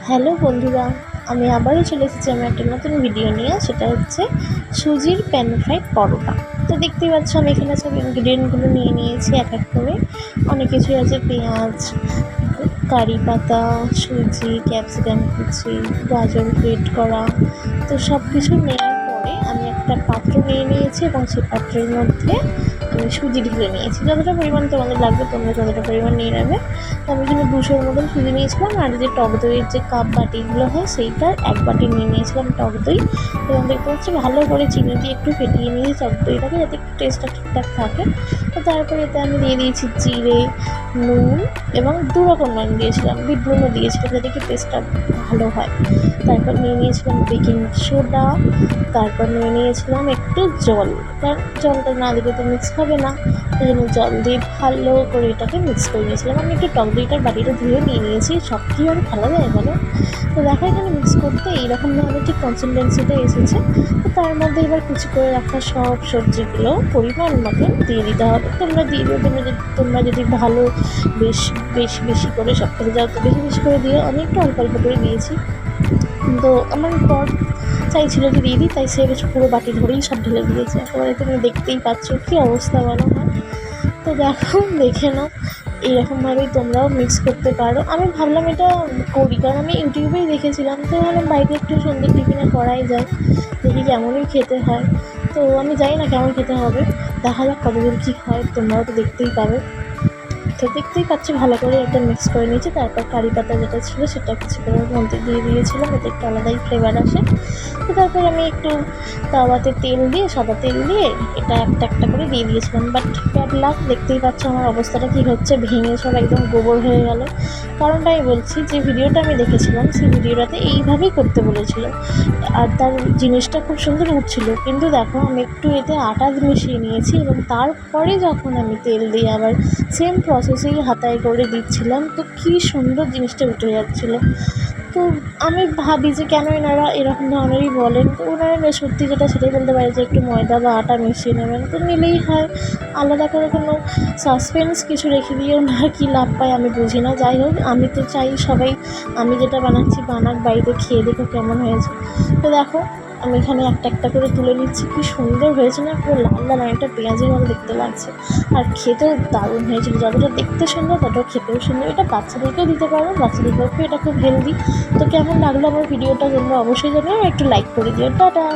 Hello বন্ধুরা, আমি আবারও চলে এসেছি আমি একটা নতুন ভিডিও নিয়ে। সেটা হচ্ছে সুজির প্যান ফ্রাইড পরোটা। তো দেখতেই পাচ্ছ আমি এখানে সব ইনগ্রিডিয়েন্টগুলো নিয়ে নিয়েছি এক এক করে। অনেক কিছুই আছে, পেঁয়াজ, কারি পাতা, সুজি, ক্যাপসিকাম কুচি, গাজর গ্রেট করা। তো সব কিছু নেওয়ার পরে আমি একটা পাত্র নিয়ে নিয়েছি এবং সেই পাত্রের মধ্যে আমি সুজি ঢেলে নিয়েছি। যতটা পরিমাণ তোমাদের লাগবে তোমরা ততটা পরিমাণ নিয়ে নেবে। তো আমি এখানে 200-র মতন সুজি নিয়েছিলাম, আর যে টক দইয়ের যে কাপ বাটিগুলো হয় সেইটার 1 বাটি নিয়ে নিয়েছিলাম টক দই। এবং দেখতে পাচ্ছি ভালো করে চিনি দিয়ে একটু ফেটিয়ে নিয়েছি টক দইটাকে, যাতে একটু টেস্টটা ঠিকঠাক থাকে। তো তারপরে এতে আমি দিয়ে দিয়েছি জিরে, নুন এবং 2 রকম নুন দিয়েছিলাম, বিট নুনও দিয়েছিলাম যাতে একটু টেস্টটা ভালো হয়। তারপর নিয়ে নিয়েছিলাম বেকিং সোডা, তারপর নিয়ে নিয়েছিলাম একটু জল, কারণ জলটা না দিলে তো মিক্স হবে না। সেই জন্য জল দিয়ে ভালো করে এটাকে মিক্স করে নিয়েছিলাম। আমি একটু টক দইটার বাটিটা ধুয়ে নিয়ে নিয়েছি, সব কি আর ফেলা যায় বলো। তো দেখো এখানে মিক্স করতে এইরকমভাবে ঠিক কনসিস্টেন্সিটা এসেছে। তো তার মধ্যে এবার কুচি করে রাখা সব সবজিগুলো পরিমাণ মতন দিয়ে দিতে হবে। তোমরা দিয়ে দিও, তোমরা যদি ভালো বেশি বেশি করে সব খেতে যাও তো বেশি বেশি করে দিও। আমি একটু অল্প অল্প করে দিয়েছি। তো আমার বর চাইছিল যে দিয়ে দিই, তাই সে বেশ পুরো বাটি ধরেই সব ঢেলে দিয়েছে। একেবারে তুমি দেখতেই পাচ্ছ কী অবস্থা বলো। হয় তো দেখো, দেখে নাও এইরকমভাবেই তোমরাও মিক্স করতে পারো। আমি ভাবলাম এটা করি, কারণ আমি ইউটিউবেই দেখেছিলাম। তো ভাবলাম বাড়িতে একটু সন্ধ্যের টিফিনে করাই যায়, দেখি কেমনই খেতে হয়। তো আমি জানি না কেমন খেতে হবে, দেখা যাক কতদূর কী হয়, তোমরাও তো দেখতেই পাবে। তো দেখতেই পাচ্ছি ভালো করে এটা মিক্স করে নিয়েছি। তারপর কারি পাতা যেটা ছিল সেটা কিছু করে মধ্যে দিয়ে দিয়েছিলাম, এতে একটু আলাদাই ফ্লেভার আসে। তো তারপর আমি একটু তাওয়াতে তেল দিয়ে, সাদা তেল দিয়ে এটা একটা একটা করে দিয়ে দিয়েছিলাম। বাট ব্যাড লাক, দেখতেই পাচ্ছ আমার অবস্থাটা কী হচ্ছে, ভেঙে সব একদম গোবর হয়ে গেল। কারণটা আমি বলছি, যে ভিডিওটা আমি দেখেছিলাম সেই ভিডিওটাতে এইভাবেই করতে বলেছিল, আর তার জিনিসটা খুব সুন্দর উঠছিল। কিন্তু দেখো আমি একটু এতে আটা মিশিয়ে নিয়েছি এবং তারপরে যখন আমি তেল দিয়ে আবার সেম প্রসেসেই হাতায় করে দিচ্ছিলাম, তো কী সুন্দর জিনিসটা উঠে যাচ্ছিলো। তো আমি ভাবি যে কেন এনারা এরকম ধরনেরই বলেন। তো ওনারা সত্যি যেটা সেটাই বলতে পারে যে একটু ময়দা বা আটা মিশিয়ে নেবেন, তো নিলেই হয়। আলাদা করে কোনো সাসপেন্স কিছু রেখে দিয়ে ওনারা কী লাভ পায় আমি বুঝি না। যাই হোক, আমি তো চাই সবাই আমি যেটা বানাচ্ছি বানাক, বাড়িতে খেয়ে দেখো কেমন হয়েছে। তো দেখো আমি এখানে একটা একটা করে তুলে নিচ্ছি। কী সুন্দর হয়েছে না, পুরো লাল লাল অনেকটা পেঁয়াজের মতো দেখতে লাগছে, আর খেতেও দারুণ হয়েছিল। যতটা দেখতে সুন্দর ততটা খেতেও সুন্দর। এটা বাচ্চাদেরকেও দিতে পারো, বাচ্চাদের পক্ষে এটা খুব হেলদি। তো কেমন লাগলো আমার ভিডিওটা তোমরা অবশ্যই জানিও, একটু লাইক করে দিও। টাটা।